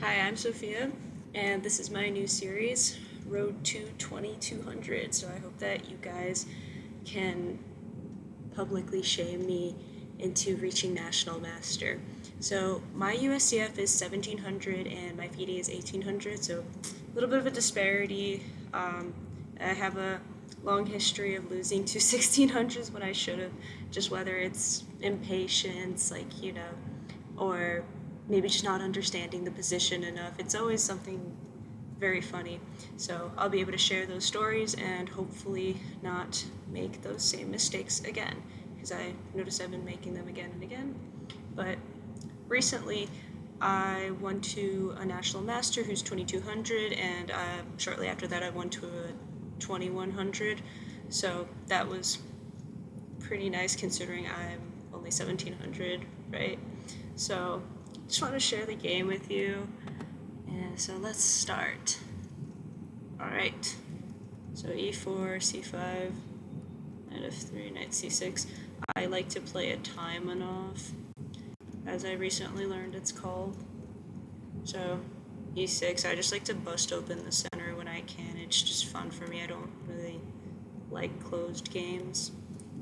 Hi, I'm Sophia, and this is my new series, Road to 2200. So I hope that you guys can publicly shame me into reaching National Master. So my USCF is 1700 and my FIDE is 1800, so a little bit of a disparity. I have a long history of losing to 1600s when I should have, just whether it's impatience, or maybe just not understanding the position enough. It's always something very funny. So I'll be able to share those stories and hopefully not make those same mistakes again, because I notice I've been making them again and again. But recently, I won to a national master who's 2200, and shortly after that, I won to a 2100. So that was pretty nice considering I'm only 1700, right? So just want to share the game with you. And so let's start. Alright. So e4, c5, knight f3, knight c6. I like to play a Taimanov, as I recently learned it's called. So e6, I just like to bust open the center when I can. It's just fun for me. I don't really like closed games,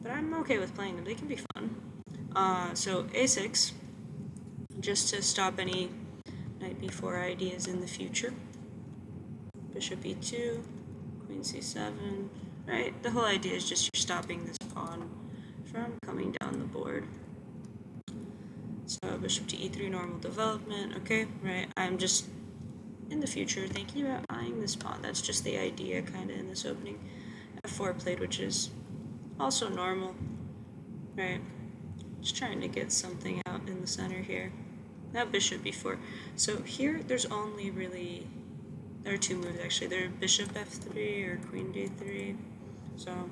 but I'm okay with playing them. They can be fun. So a6, just to stop any knight b4 ideas in the future. Bishop e2, queen c7, right? The whole idea is just you're stopping this pawn from coming down the board. So bishop to e3, normal development, okay, right? I'm just, in the future, thinking about eyeing this pawn. That's just the idea, kind of, in this opening. f4 played, which is also normal, right? Just trying to get something out in the center here. Now bishop b4. So here, there's only really, there are two moves actually. There are bishop f3 or queen d3. So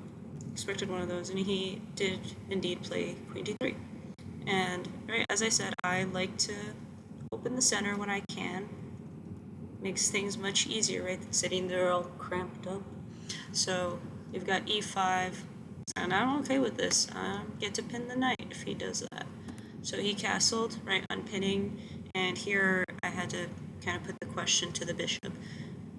expected one of those, and he did indeed play queen d3. And right, as I said, I like to open the center when I can. Makes things much easier, right, than sitting there all cramped up. So you've got e5, and I'm okay with this. I get to pin the knight if he does that. So he castled, right, unpinning, and here I had to kind of put the question to the bishop.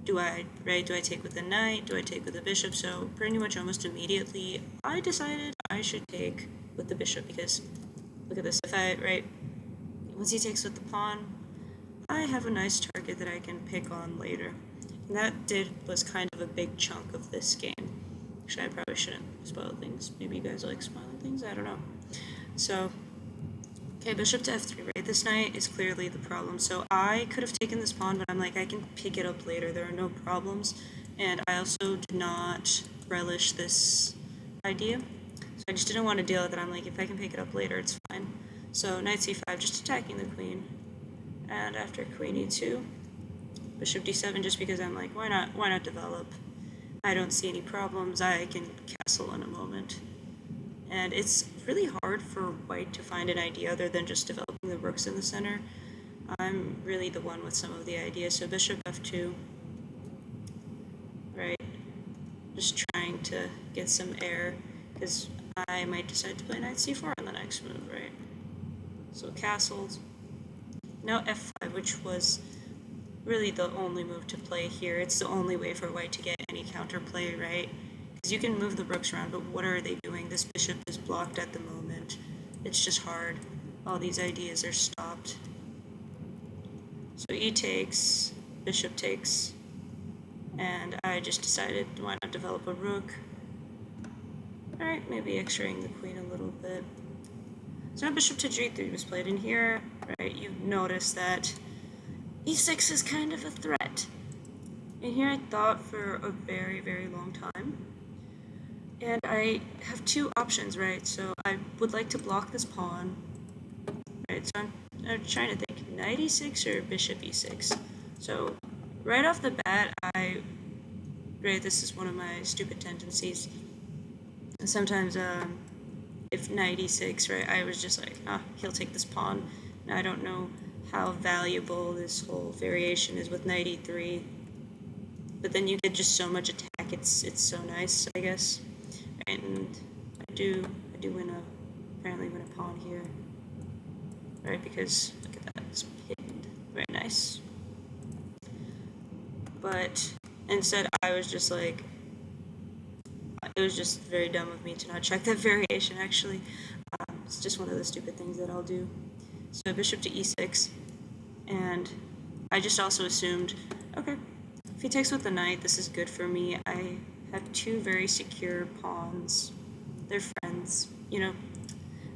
Do I take with the knight? Do I take with the bishop? So pretty much almost immediately, I decided I should take with the bishop, because look at this. If I, right, once he takes with the pawn, I have a nice target that I can pick on later. And that was kind of a big chunk of this game. Actually, I probably shouldn't spoil things. Maybe you guys like spoiling things? I don't know. So, okay, bishop to f3, right? This knight is clearly the problem. So I could have taken this pawn, but I'm like, I can pick it up later. There are no problems. And I also did not relish this idea. So I just didn't want to deal with it. I'm like, if I can pick it up later, it's fine. So knight c5, just attacking the queen. And after queen e2, bishop d7, just because I'm like, why not develop? I don't see any problems. I can castle in a moment. And it's really hard for white to find an idea other than just developing the rooks in the center. I'm really the one with some of the ideas. So bishop f2, right? Just trying to get some air, because I might decide to play knight c4 on the next move, right? So castled. Now f5, which was really the only move to play here. It's the only way for white to get any counterplay, right? Because you can move the rooks around, but what are they doing? This bishop is blocked at the moment. It's just hard. All these ideas are stopped. So e takes, bishop takes, and I just decided, why not develop a rook? Alright, maybe x-raying the queen a little bit. So now bishop to g3 was played in here, right? You notice that e6 is kind of a threat. And here I thought for a very, very long time. And I have two options, right? So I would like to block this pawn, right? So I'm trying to think, knight e6 or bishop e6. So right off the bat, right, this is one of my stupid tendencies. Sometimes if knight e6, right, I was just like, he'll take this pawn. And I don't know how valuable this whole variation is with knight e3. But then you get just so much attack, it's so nice, I guess. And I do apparently win a pawn here. Right, because look at that, it's pinned. Very nice. But instead, I was just like, it was just very dumb of me to not check that variation, actually. It's just one of the stupid things that I'll do. So bishop to e6, and I just also assumed, okay, if he takes with the knight, this is good for me. I have two very secure pawns. They're friends. You know,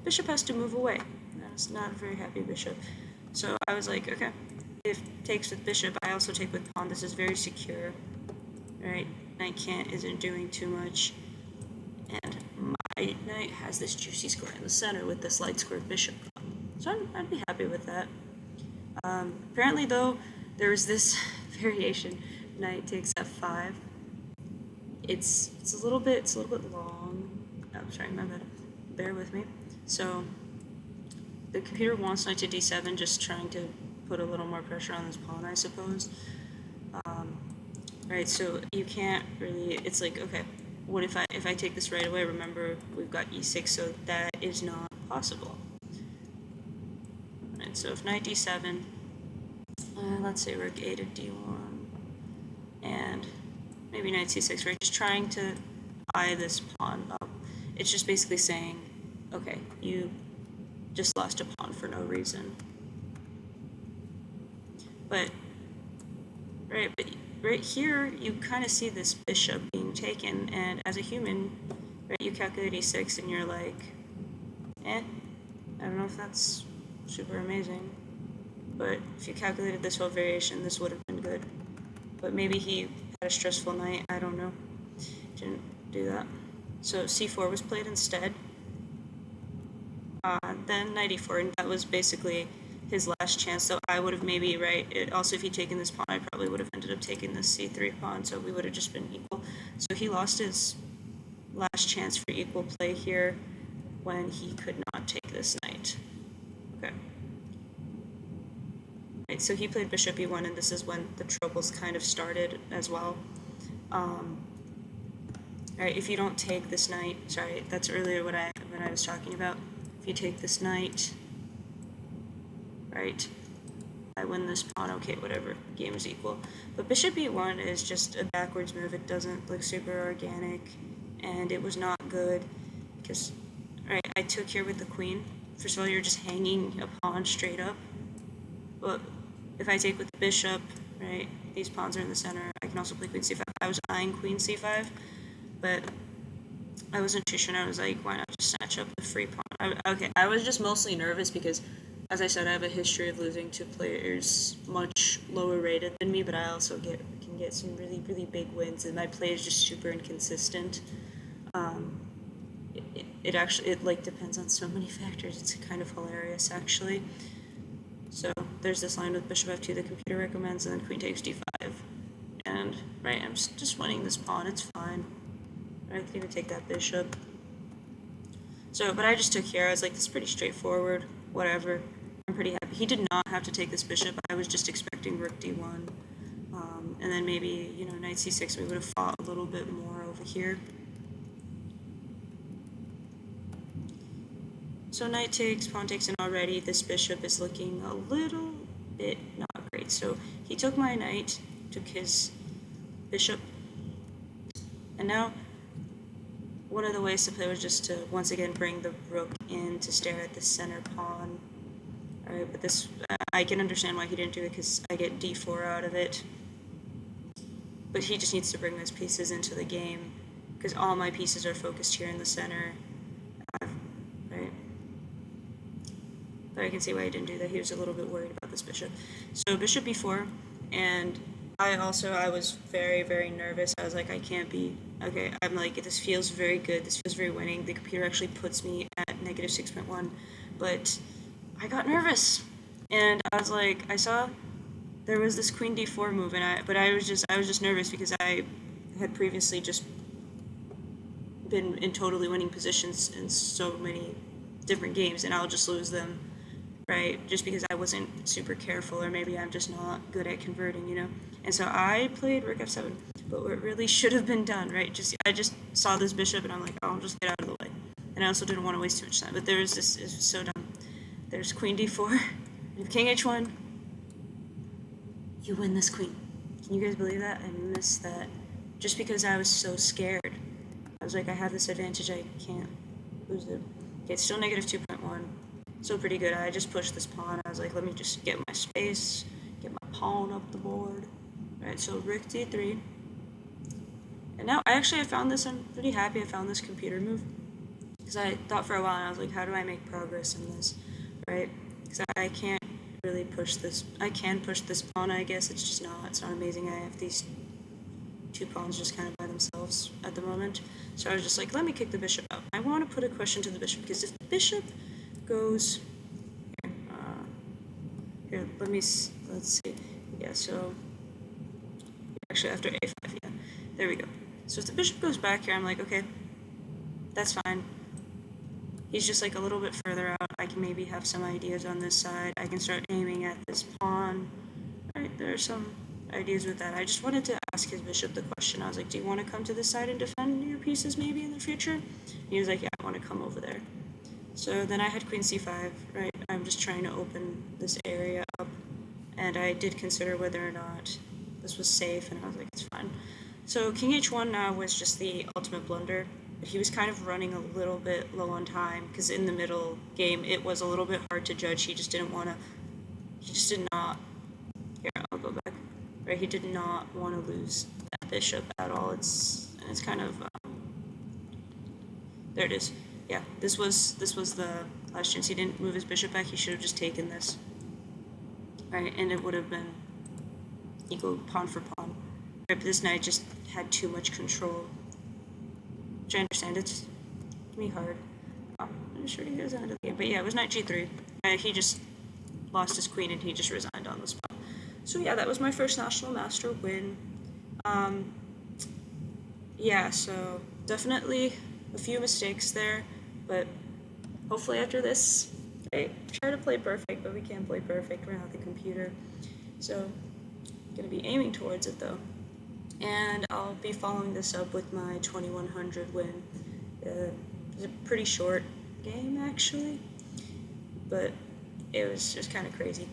bishop has to move away. That's not a very happy bishop. So I was like, okay, if takes with bishop, I also take with pawn. This is very secure, right? Knight can't, isn't doing too much. And my knight has this juicy square in the center with this light squared bishop. So I'd be happy with that. Apparently, though, there was this variation: knight takes f5. It's a little bit long. Oh, sorry, my bad. Bear with me. So the computer wants knight to d7, just trying to put a little more pressure on this pawn, I suppose. Right, so you can't really. It's like, okay, what if I take this right away? Remember, we've got e6, so that is not possible. Right, so if knight d7, let's say rook a to d1, and maybe knight c6, right? Just trying to eye this pawn up. It's just basically saying, okay, you just lost a pawn for no reason. But right here, you kind of see this bishop being taken, and as a human, right, you calculate e6, and you're like, I don't know if that's super amazing, but if you calculated this whole variation, this would have been good. But maybe he had a stressful night, I don't know. Didn't do that. So c4 was played instead. Then knight e4, and that was basically his last chance. So I would have maybe, right, also if he'd taken this pawn, I probably would have ended up taking this c3 pawn, so we would have just been equal. So he lost his last chance for equal play here when he could not take this knight. Okay. Right, so he played bishop e1, and this is when the troubles kind of started as well. Right, if you don't take this knight, sorry, that's earlier when I was talking about. If you take this knight, right, I win this pawn, okay, whatever, game is equal. But bishop e1 is just a backwards move. It doesn't look super organic, and it was not good because, right, I took here with the queen. First of all, you're just hanging a pawn straight up. But if I take with the bishop, right, these pawns are in the center. I can also play queen c5. I was eyeing queen c5, but I wasn't too sure, and I was like, why not just snatch up the free pawn? I was just mostly nervous because, as I said, I have a history of losing to players much lower rated than me, but I also can get some really, really big wins, and my play is just super inconsistent. It actually depends on so many factors. It's kind of hilarious, actually. So there's this line with bishop f2 the computer recommends, and then queen takes d5. And, right, I'm just winning this pawn. It's fine. I can even take that bishop. So, but I just took here. I was like, this is pretty straightforward. Whatever. I'm pretty happy. He did not have to take this bishop. I was just expecting rook d1. And then maybe, knight c6, we would have fought a little bit more over here. So knight takes, pawn takes, and already this bishop is looking a little bit not great. So he took my knight, took his bishop, and now one of the ways to play was just to once again bring the rook in to stare at the center pawn. Alright, but this, I can understand why he didn't do it because I get d4 out of it. But he just needs to bring those pieces into the game because all my pieces are focused here in the center. Right? But I can see why he didn't do that. He was a little bit worried about this bishop. So bishop b4, and I was very, very nervous. I was like, I can't be, okay, I'm like, this feels very good. This feels very winning. The computer actually puts me at negative 6.1, but I got nervous. And I was like, I saw there was this queen d4 move, and I was just nervous because I had previously just been in totally winning positions in so many different games, and I'll just lose them, right? Just because I wasn't super careful, or maybe I'm just not good at converting, And so I played rook f7, but what really should have been done, right? I just saw this bishop, and I'm like, oh, I'll just get out of the way. And I also didn't want to waste too much time. But there was this, it was so dumb. There's queen d4, and if king h1, you win this queen. Can you guys believe that? I missed that. Just because I was so scared. I was like, I have this advantage, I can't lose it. Okay, it's still negative 2.1. Still pretty good. I just pushed this pawn. I was like, let me just get my space, get my pawn up the board. Alright, so rook d3. And now, I found this, I'm pretty happy I found this computer move. Because I thought for a while, and I was like, how do I make progress in this, right? Because I can't really push this. I can push this pawn, I guess. It's not amazing. I have these two pawns just kind of by themselves at the moment. So I was just like, let me kick the bishop out. I want to put a question to the bishop, because if the bishop goes... Here, let's see. Yeah, so... Actually, after a5, yeah. There we go. So if the bishop goes back here, I'm like, okay, that's fine. He's just like a little bit further out. I can maybe have some ideas on this side. I can start aiming at this pawn. Right, there are some ideas with that. I just wanted to ask his bishop the question. I was like, do you want to come to this side and defend your pieces maybe in the future? And he was like, yeah, I want to come over there. So then I had queen c5, right? I'm just trying to open this area up. And I did consider whether or not this was safe, and I was like, it's fine. So king h1 now was just the ultimate blunder. He was kind of running a little bit low on time, because in the middle game it was a little bit hard to judge. He just did not, here, I'll go back, right, he did not want to lose that bishop at all. It's kind of, there it is. Yeah, this was the last chance. He didn't move his bishop back. He should have just taken this, right, and it would have been equal pawn for pawn. Right, but this knight just had too much control. Which I understand, it's me hard. I'm sure you guys ended the game. But yeah, it was knight g3. He just lost his queen and he just resigned on the spot. So yeah, that was my first National Master win. Yeah, so definitely a few mistakes there, but hopefully after this, I try to play perfect, but we can't play perfect. We're not the computer. So I'm gonna be aiming towards it though. And I'll be following this up with my 2100 win. It's a pretty short game, actually, but it was just kind of crazy.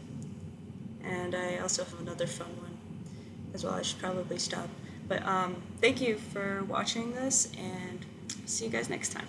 And I also have another fun one as well. I should probably stop. But thank you for watching this, and see you guys next time.